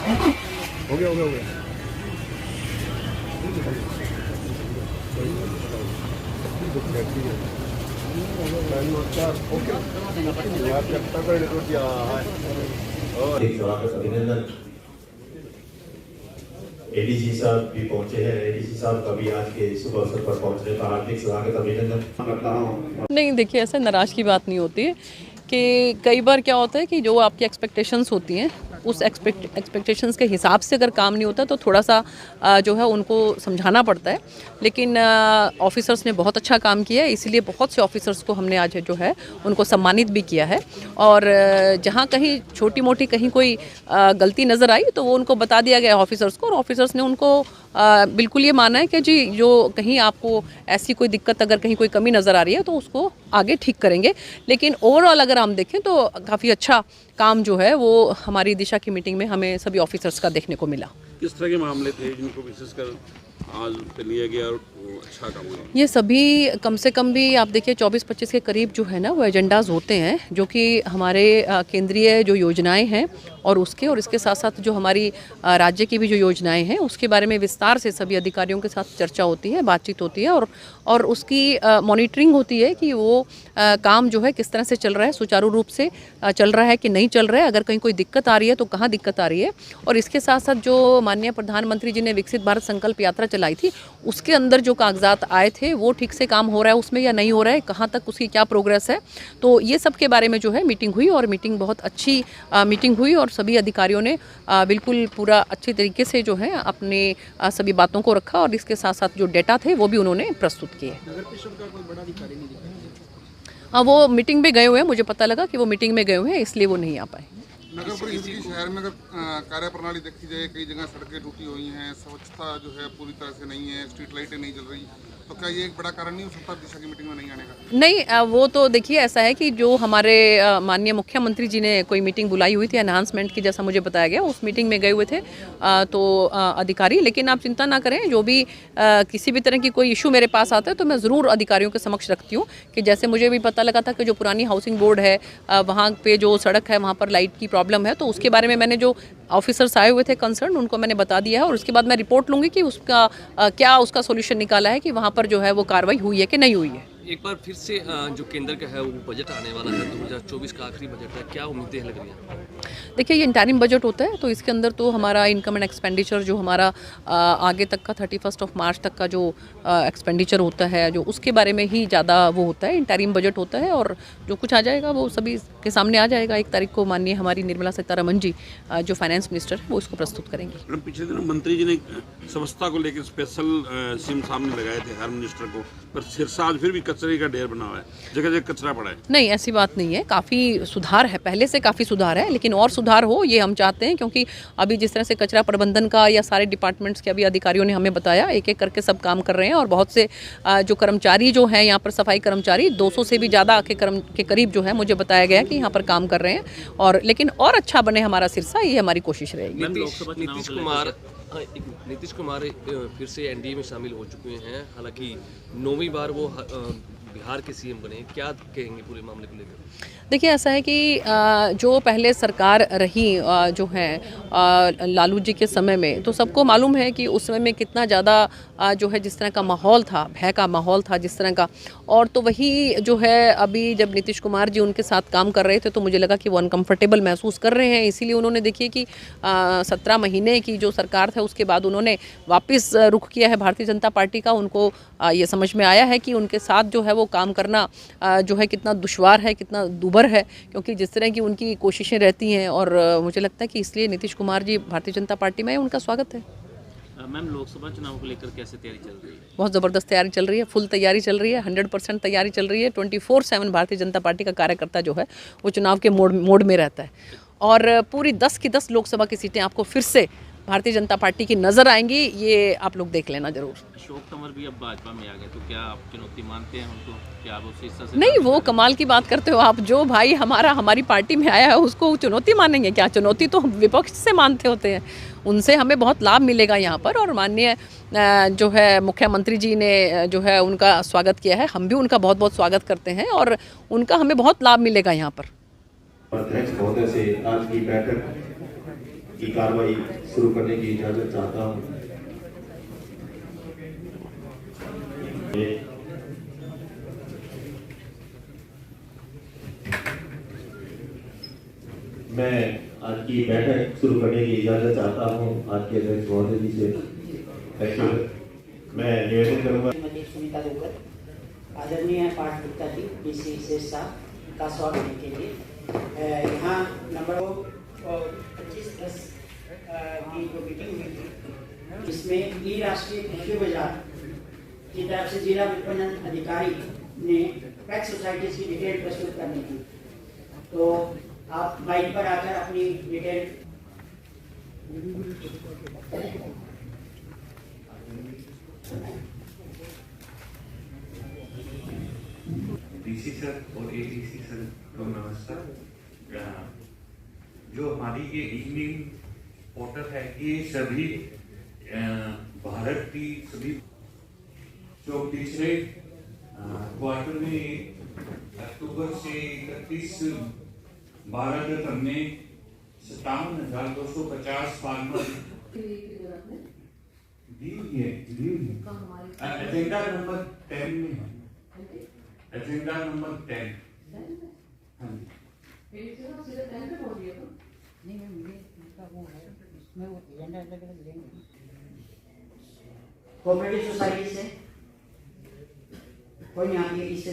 हो गया हो गया हो गया। अभिनंदन। एडीसी साहब भी पहुंचे हैं। एडीसी साहब का भी आज के शुभ अवसर पर पहुंचने का हार्दिक स्वागत अभिनंदन करता हूँ। नहीं देखिए, ऐसे नाराज की बात नहीं होती है कि कई बार क्या होता है कि जो आपकी एक्सपेक्टेशंस होती हैं उस एक्सपेक्टेशंस के हिसाब से अगर काम नहीं होता तो थोड़ा सा जो है उनको समझाना पड़ता है। लेकिन ऑफिसर्स ने बहुत अच्छा काम किया है, इसीलिए बहुत से ऑफिसर्स को हमने आज जो है उनको सम्मानित भी किया है। और जहाँ कहीं छोटी मोटी कहीं कोई गलती नज़र आई तो वो उनको बता दिया गया ऑफिसर्स को, और ऑफिसर्स ने उनको बिल्कुल ये माना है कि जी जो कहीं आपको ऐसी कोई दिक्कत अगर कहीं कोई कमी नज़र आ रही है तो उसको आगे ठीक करेंगे। लेकिन ओवरऑल अगर हम देखें तो काफ़ी अच्छा काम जो है वो हमारी दिशा की मीटिंग में हमें सभी ऑफिसर्स का देखने को मिला। किस तरह के मामले थे जिनको विशेषकर आज पे लिया गया और अच्छा काम हुआ? ये सभी कम से कम भी आप देखिए 24-25 के करीब जो है ना वो एजेंडाज होते हैं जो कि हमारे केंद्रीय जो योजनाएं हैं और इसके साथ साथ जो हमारी राज्य की भी जो योजनाएं हैं उसके बारे में विस्तार से सभी अधिकारियों के साथ चर्चा होती है, बातचीत होती है और उसकी मॉनिटरिंग होती है कि वो काम जो है किस तरह से चल रहा है, सुचारू रूप से चल रहा है कि नहीं चल रहा है, अगर कहीं कोई दिक्कत आ रही है तो कहाँ दिक्कत आ रही है। और इसके साथ साथ जो माननीय प्रधानमंत्री जी ने विकसित भारत संकल्प यात्रा चलाई थी उसके अंदर जो कागजात आए थे वो ठीक से काम हो रहा है उसमें या नहीं हो रहा है, कहाँ तक उसकी क्या प्रोग्रेस है, तो ये सब के बारे में जो है मीटिंग हुई। और मीटिंग बहुत अच्छी मीटिंग हुई और सभी अधिकारियों ने बिल्कुल पूरा अच्छे तरीके से जो है अपने सभी बातों को रखा और इसके साथ साथ जो डेटा थे वो भी उन्होंने प्रस्तुत किए। नगर परिषद का कोई बड़ा अधिकारी नहीं दिखा? हाँ, वो मीटिंग में गए हुए हैं, मुझे पता लगा कि वो मीटिंग में गए हुए हैं इसलिए वो नहीं आ पाए। नगर परिषद की शहर में अगर कार्य प्रणाली देखी जाए, कई जगह सड़कें टूटी हुई हैं, स्वच्छता जो है पूरी तरह से नहीं है, स्ट्रीट लाइटें नहीं जल रही, तो क्या ये एक बड़ा कारण नहीं हो सकता दिशा की मीटिंग में नहीं आने का? नहीं, वो तो देखिए ऐसा है कि जो हमारे माननीय मुख्यमंत्री जी ने कोई मीटिंग बुलाई हुई थी एनहांसमेंट की, जैसा मुझे बताया गया उस मीटिंग में गए हुए थे तो अधिकारी। लेकिन आप चिंता ना करें, जो भी किसी भी तरह की कोई इशू मेरे पास आता है तो मैं ज़रूर अधिकारियों के समक्ष रखती हूँ। कि जैसे मुझे भी पता लगा था कि जो पुरानी हाउसिंग बोर्ड है वहाँ पे जो सड़क है वहाँ पर लाइट की प्रॉब्लम है, तो उसके बारे में मैंने जो ऑफिसर्स आए हुए थे कंसर्न उनको मैंने बता दिया है और उसके बाद मैं रिपोर्ट लूँगी कि उसका क्या उसका सोल्यूशन निकाला है कि वहाँ पर जो है वो कार्रवाई हुई है कि नहीं हुई है। एक बार फिर से जो केंद्र का है वो बजट आने वाला है, 2024 का आखिरी बजट है, क्या उम्मीदें लग रही हैं? देखिए, ये इंटरिम बजट होता है तो इसके अंदर तो हमारा इनकम एंड एक्सपेंडिचर जो हमारा आगे तक का 31 मार्च तक का जो एक्सपेंडिचर होता है जो उसके बारे में ही ज़्यादा वो होता है, इंटरिम बजट होता है। और जो कुछ आ जाएगा वो सभी के सामने आ जाएगा। 1 तारीख को माननीय हमारी निर्मला सीतारमण जी जो फाइनेंस मिनिस्टर है वो इसको प्रस्तुत करेंगे। मैडम, पिछले दिनों मंत्री जी ने स्वच्छता को लेकर स्पेशल सिम सामने लगाए थे हर मिनिस्टर को, पर सिरसा आज फिर भी कचरे का ढेर बना हुआ है, जगह जगह कचरा पड़ा है। नहीं, ऐसी बात नहीं है, काफ़ी सुधार है, पहले से काफ़ी सुधार है, लेकिन और सुधार हो ये हम चाहते हैं। क्योंकि अभी जिस तरह से कचरा प्रबंधन का या सारे डिपार्टमेंट्स के अभी अधिकारियों ने हमें बताया, एक एक करके सब काम कर रहे हैं और बहुत से जो कर्मचारी जो हैं यहाँ पर सफाई कर्मचारी 200 से भी ज़्यादा के करीब जो है मुझे बताया गया कि यहाँ पर काम कर रहे हैं। और लेकिन और अच्छा बने हमारा सिरसा, ये हमारी कोशिश रहेगी। नीतीश कुमार फिर से एनडीए में शामिल हो चुके हैं, हालांकि 9वीं बार वो बिहार के सीएम बने, क्या कहेंगे पूरे मामले को लेकर? देखिए, ऐसा है कि जो पहले सरकार रही जो है लालू जी के समय में, तो सबको मालूम है कि उस समय में कितना ज़्यादा जो है जिस तरह का माहौल था, भय का माहौल था जिस तरह का। और तो वही जो है अभी जब नीतीश कुमार जी उनके साथ काम कर रहे थे तो मुझे लगा कि वो अनकम्फर्टेबल महसूस कर रहे हैं, इसीलिए उन्होंने देखिए कि 17 महीने की जो सरकार था उसके बाद उन्होंने वापस रुख किया है भारतीय जनता पार्टी का। उनको ये समझ में आया है कि उनके साथ जो है वो काम करना जो है कितना दुश्वार है, कितना दूभर है, क्योंकि जिस तरह की उनकी कोशिशें रहती हैं। और मुझे लगता है कि इसलिए नीतीश कुमार जी भारतीय जनता पार्टी में उनका स्वागत है। मैम, लोकसभा चुनाव को लेकर कैसे तैयारी चल रही है? बहुत ज़बरदस्त तैयारी चल रही है, फुल तैयारी चल रही है, 100% तैयारी चल रही है। 24/7 भारतीय जनता पार्टी का कार्यकर्ता जो है वो चुनाव के मोड में रहता है। और पूरी 10 की 10 लोकसभा की सीटें आपको फिर से भारतीय जनता पार्टी की नज़र आएंगी, ये आप लोग देख लेना जरूर। अशोक तंवर भी अब भाजपा में आ गए, तो क्या आप चुनौती मानते हैं उनको? क्या आप उस हिस्सा से? नहीं, वो कमाल की बात करते हो आप। जो भाई हमारी पार्टी में आया है उसको चुनौती मानेंगे क्या? चुनौती तो विपक्ष से मानते होते हैं, उनसे हमें बहुत लाभ मिलेगा यहाँ पर। और माननीय जो है मुख्यमंत्री जी ने जो है उनका स्वागत किया है, हम भी उनका बहुत बहुत स्वागत करते हैं और उनका हमें बहुत लाभ मिलेगा यहाँ पर। अध्यक्ष महोदय से आज की बैठक की कार्रवाई शुरू करने की इजाजत चाहता हूँ। मैं आज की बैठक शुरू करने की इजाजत चाहता हूँ आज के अध्यक्ष महोदय जी से। Thank you. मैं निवेदन करूँगा श्रीमती सुनीता दुग्गल, आदरणीय पाठ गुप्ता जी, डीसी शेष साहब का स्वागत करने के लिए यहाँ नंबर 25 की जो मीटिंग हुई थी, इसमें ई राष्ट्रीय कृषि बाजार की तरफ से जिला विपणन अधिकारी ने पैक्स सोसाइटीज की डिटेल प्रस्तुत करनी थी। तो आप माइक पर आकर अपनी डिटेल डीसी सर और एडीसी सर को नमस्कार। जो हमारी ये ईमेल पोर्टल है, ये सभी भारत की सभी जो पिछले क्वार्टर में अक्टूबर से 31/12 तक हमने 57,250 फार्मर एजेंडा नंबर 10 में है। Agenda number 10। हाँ जी। कोऑपरेटिव सोसाइटी से कोई नहीं आती है, इससे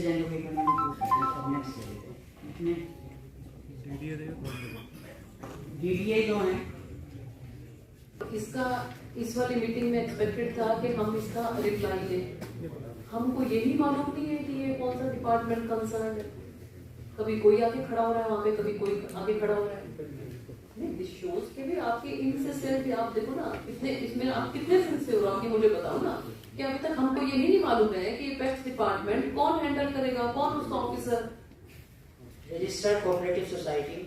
डीडीए जो है इसका इस वाली मीटिंग में एक्सपेक्टेड था कि हम इसका रिप्लाई दें। हमको यही मालूम नहीं है कि ये कौन सा डिपार्टमेंट कंसर्न है। कभी कोई आके खड़ा हो रहा है वहाँ पे, कभी कोई आगे खड़ा हो रहा है। नहीं, दिस शोज के भी आपके इनसिस्टेंट आप देखो ना, कितने इसमें आप कितने सिंसियर हो, आपकी मुझे बताओ ना कि अभी तक हमको यही नहीं मालूम है कि पैक्स डिपार्टमेंट कौन हैंडल करेगा, कौन उसका ऑफिसर। रजिस्टर्ड कोऑपरेटिव सोसाइटी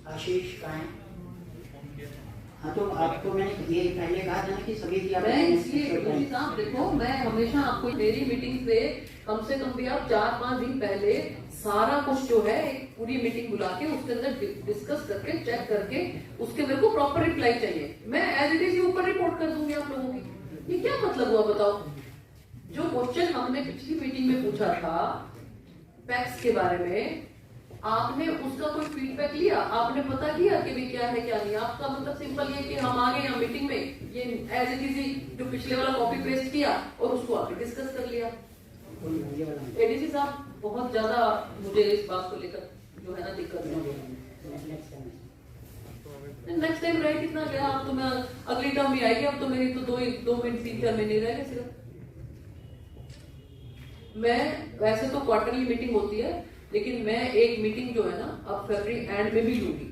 आशीष का है। हाँ, तो आपको मैंने ये पहले कहा था ना कि सभी की मैं इसलिए साहब देखो, मैं हमेशा आपको मेरी मीटिंग से कम से कम भी आप 4-5 दिन पहले सारा कुछ जो है एक पूरी मीटिंग बुला के उसके अंदर डिस्कस करके चेक करके उसके मेरे को प्रॉपर रिप्लाई चाहिए। मैं एज इट इज ऊपर रिपोर्ट कर दूंगी आप लोगों की। ये क्या मतलब हुआ बताओ? जो क्वेश्चन हमने पिछली मीटिंग में पूछा था पैक्स के बारे में, आपने उसका कोई फीडबैक लिया? आपने पता किया कि भी क्या है क्या नहीं? आपका मतलब सिंपल ये कि हम आ गए यहाँ मीटिंग में, ये एज इट इज जो पिछले वाला कॉपी पेस्ट किया और उसको आपने डिस्कस कर लिया। एडीसी साहब बहुत ज्यादा मुझे इस बात को लेकर जो है ना दिक्कत है। नेक्स्ट टाइम रह कितना गया, अब तो मैं अगली टर्म भी आएगी, अब तो मेरी तो 2 मिनट 3-4 महीने रह गए सिर्फ। मैं वैसे तो क्वार्टरली मीटिंग होती है, लेकिन मैं एक मीटिंग जो है ना अब फरवरी एंड में भी लूंगी।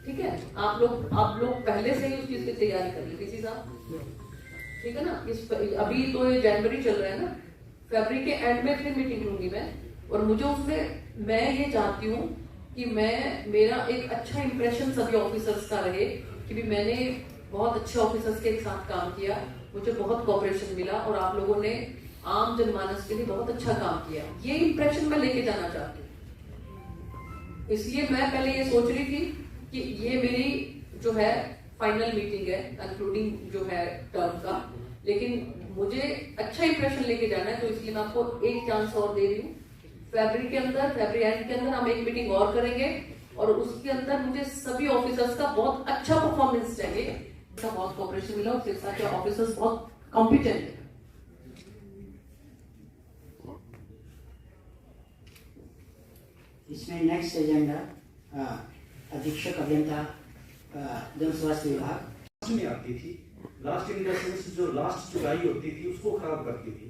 ठीक है, आप लोग पहले से ही उस चीज की तैयारी कर लीजिए किसी साहब, ठीक है ना। अभी तो ये जनवरी चल रहा है ना, फरवरी के एंड में फिर मीटिंग लूंगी मैं। और मुझे उसमें मैं ये चाहती हूँ कि मेरा एक अच्छा इंप्रेशन सभी ऑफिसर्स का रहे कि भी मैंने बहुत अच्छे ऑफिसर्स के साथ काम किया, मुझे बहुत कोऑपरेशन मिला और आप लोगों ने आम जनमानस के लिए बहुत अच्छा काम किया। ये इंप्रेशन मैं लेके जाना चाहती हूँ। इसलिए मैं पहले ये सोच रही थी कि ये मेरी जो है फाइनल मीटिंग है कंक्लूडिंग जो है टर्म का, लेकिन मुझे अच्छा इंप्रेशन लेके जाना है, तो इसलिए मैं आपको एक चांस और दे रही हूँ। फरवरी एंड के अंदर हम एक मीटिंग और करेंगे और उसके अंदर मुझे सभी ऑफिसर्स का बहुत अच्छा परफॉर्मेंस चाहिए, बहुत कोऑपरेशन मिला और सिर्फ के ऑफिसर्स बहुत कॉम्पिटेंट है। इसमें नेक्स्ट एजेंडा अधीक्षक अभियंता जन स्वास्थ्य विभाग में आती थी। लास्ट इन द सेंस जो लास्ट चुराई होती थी उसको खराब करती थी,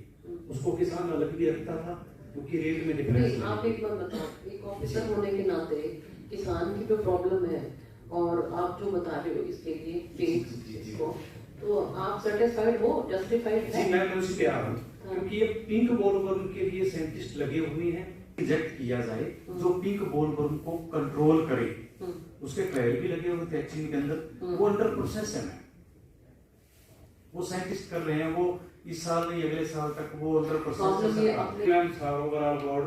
उसको किसान अलग भी रखता था क्योंकि रेट में डिफरेंस। आप एक बार बताओ, एक ऑफिसर होने के नाते किसान की जो प्रॉब्लम है और आप जो बता रहे हो इसके लिए तो आप सेटिस्फाइड हो, जस्टिफाइड है? जी मैं उसी पे आ रहा हूँ क्योंकि ये पिंक बॉलवर्म के लिए साइंटिस्ट लगे हुए हैं। इंजेक्ट किया जाए जो पिंक बॉलवर्म को कंट्रोल करे, उसके ट्रायल भी लगे हुए थे एक्चुअली के अंदर, वो अंडर प्रोसेस है। वो साइंटिस्ट कर रहे हैं, वो इस साल नहीं अगले साल तक वो अंडर प्रोसेस है। ओवरऑल बोर्ड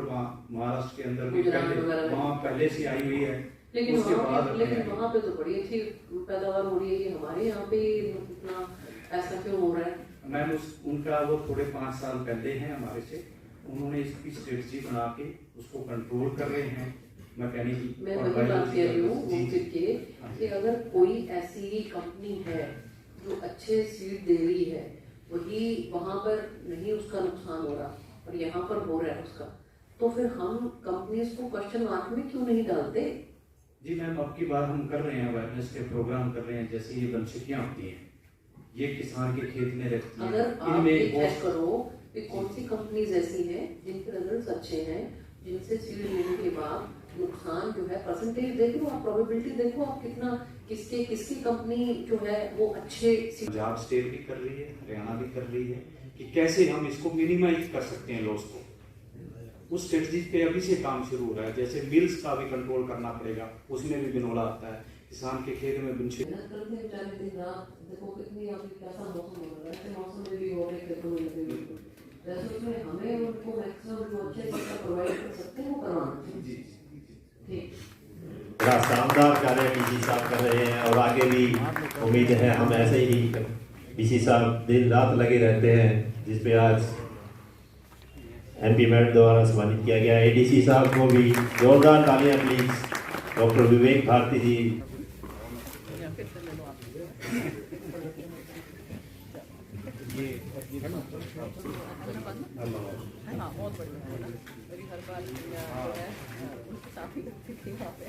महाराष्ट्र के अंदर भी वहाँ पहले से आई हुई है, लेकिन उसके वहाँ बाद पे लेकिन वहाँ पे तो बड़ी अच्छी पैदावार हो रही है, ये हमारे यहाँ पे इतना ऐसा क्यों हो रहा है? मैम उनका वो थोड़े 5 साल पहले हैं हमारे से, उन्होंने इसकी स्ट्रेटजी बना के उसको कंट्रोल कर रहे हैं मैकेनिक। मैं वही बात कह रही हूँ घूम फिर के कि अगर कोई ऐसी कंपनी है जो अच्छे सीड दे रही है, वही वहाँ पर नहीं उसका नुकसान हो रहा और यहाँ पर हो रहा है उसका, तो फिर हम कंपनीज को क्वेश्चन मार्क में क्यों नहीं डालते? जी मैम, अब की बार हम कर रहे हैं अवेयरनेस के प्रोग्राम कर रहे हैं, जैसे ये बनशिकियाँ होती हैं, ये किसान के खेत में रहती हैं। अगर आप ये चेक करो कि कौन सी कंपनीज ऐसी हैं जिनके रिजल्ट्स अच्छे हैं, जिनसे सीड लेने के बाद नुकसान जो है परसेंटेज देख लो, आप प्रोबेबिलिटी देखो, आप कितना किसकी कंपनी जो है वो अच्छे। पंजाब स्टेट भी कर रही है, हरियाणा भी कर रही है कि कैसे हम इसको मिनिमाइज कर सकते हैं लॉस को। उस स्ट्रेटजी पे अभी से काम शुरू हो रहा है। जैसे मिल्स का भी कंट्रोल करना पड़ेगा, उसमें भी बिनोला आता है, किसान के खेत में बिनशे। देखो कितनी अभी कैसा मौसम हो रहा है, ऐसे मौसम में भी हो रहे खेतों में लगे हुए, जैसे उसमें हमें उनको मैक्सिमम जो अच्छे से प्रोवाइड कर सकते हैं वो करवाना चाहिए। ठीक, बड़ा शानदार कार्य डीसी साहब कर रहे हैं और आगे भी उम्मीद है हम ऐसे ही डीसी साहब दिन रात लगे रहते हैं, जिस पे आज एमपी मेट द्वारा सम्मानित किया गया। एडीसी साहब को भी जोरदार तालियां प्लीज। डॉक्टर विवेक भारती जी। बहुत बढ़िया, मेरी हर बार उनके साथ ही वहाँ पे